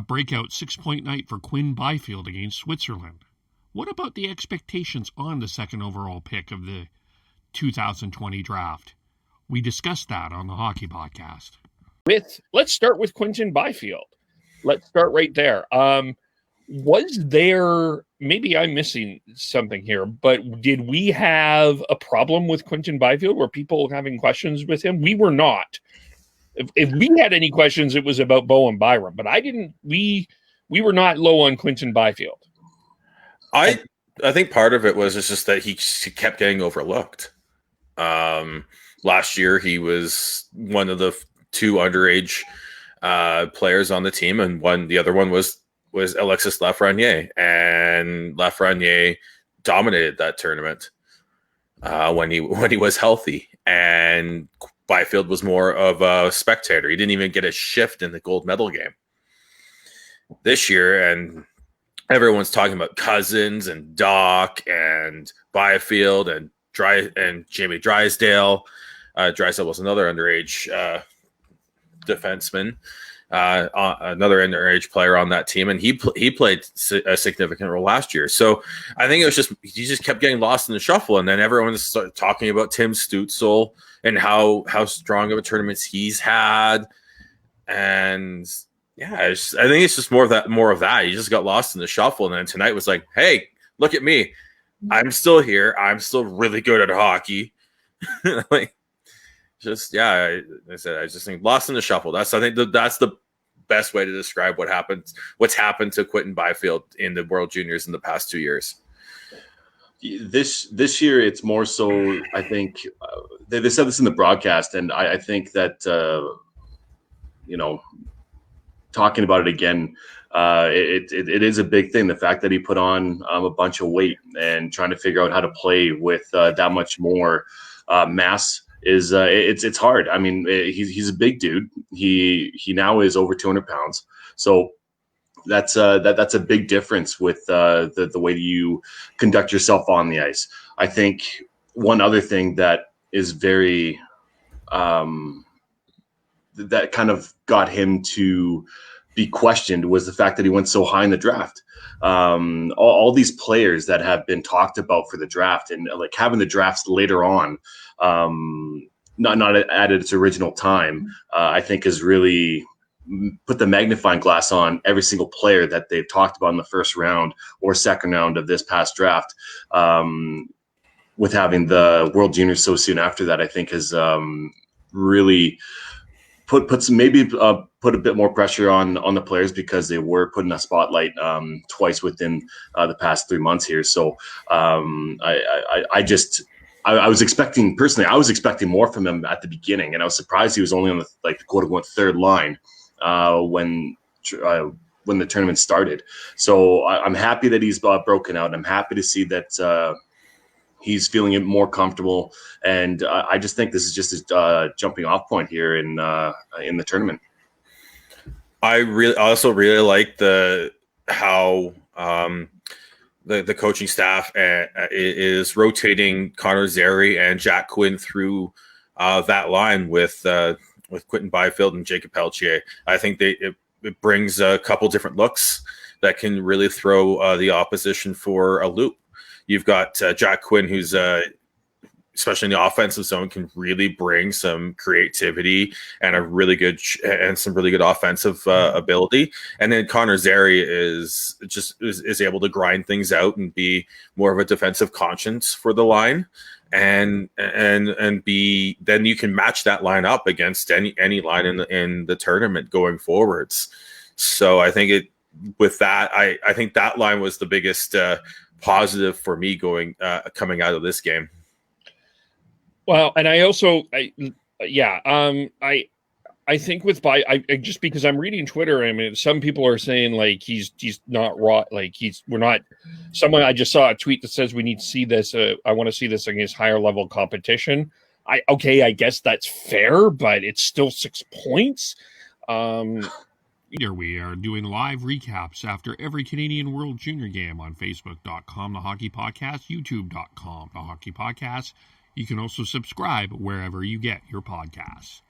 breakout 6-point night for Quinn-Byfield against Switzerland. What about the expectations on the second overall pick of the 2020 draft? We discussed that on the Hockey Podcast. Let's start with Quinton-Byfield. Let's start right there. Was there, maybe I'm missing something here, but did we have a problem with Quinton-Byfield? Were people having questions with him? We were not. If we had any questions, it was about Bowen Byram, but we were not low on Quinton-Byfield. I think part of it was just that he kept getting overlooked. Last year, he was one of the two underage players on the team, and the other one was Alexis Lafreniere, and Lafreniere dominated that tournament when he was healthy, and Byfield was more of a spectator. He didn't even get a shift in the gold medal game this year, and everyone's talking about Cousins and Doc and Byfield and Jamie Drysdale. Drysdale was another underage defenseman, another underage player on that team, and he played a significant role last year. So I think it was he just kept getting lost in the shuffle, and then everyone started talking about Tim Stützle and how strong of a tournament he's had, and yeah, I think it's just more of that. He just got lost in the shuffle, and then tonight was like, hey, look at me, I'm still here, I'm still really good at hockey. I said, I just think lost in the shuffle. I think that's the best way to describe what's happened to Quinton-Byfield in the World Juniors in the past 2 years. This year, it's more so, I think, they said this in the broadcast, and I think that, talking about it again, it is a big thing. The fact that he put on a bunch of weight and trying to figure out how to play with that much more mass is it's hard. I mean, he's a big dude. He now is over 200 pounds. So that's a big difference with the way that you conduct yourself on the ice. I think one other thing that is very that kind of got him to be questioned was the fact that he went so high in the draft. All these players that have been talked about for the draft, and like having the drafts later on, not at its original time, I think has really put the magnifying glass on every single player that they've talked about in the first round or second round of this past draft. With having the World Juniors so soon after that, I think has really put a bit more pressure on the players, because they were put in a spotlight twice within the past 3 months here. So I was expecting more from him at the beginning, and I was surprised he was only on the quote unquote third line when the tournament started. So I'm happy that he's broken out. I'm happy to see that he's feeling it more comfortable, and I just think this is just a jumping off point here in the tournament. I also really like how the coaching staff is rotating Connor Zary and Jack Quinn through that line with Quinton-Byfield and Jacob Pelletier. I think it brings a couple different looks that can really throw the opposition for a loop. You've got Jack Quinn, who's especially in the offensive zone, can really bring some creativity and some really good offensive ability. And then Connor Zary is able to grind things out and be more of a defensive conscience for the line, and be then you can match that line up against any line in the tournament going forwards. So I think I think that line was the biggest positive for me coming out of this game. Well, and I also, I think with just because I'm reading Twitter, I mean, some people are saying like he's not raw, like we're not. Someone, I just saw a tweet that says we need to see this. I want to see this against higher level competition. I guess that's fair, but it's still 6 points. Here we are doing live recaps after every Canadian World Junior game on Facebook.com, The Hockey Podcast, YouTube.com, The Hockey Podcast. You can also subscribe wherever you get your podcasts.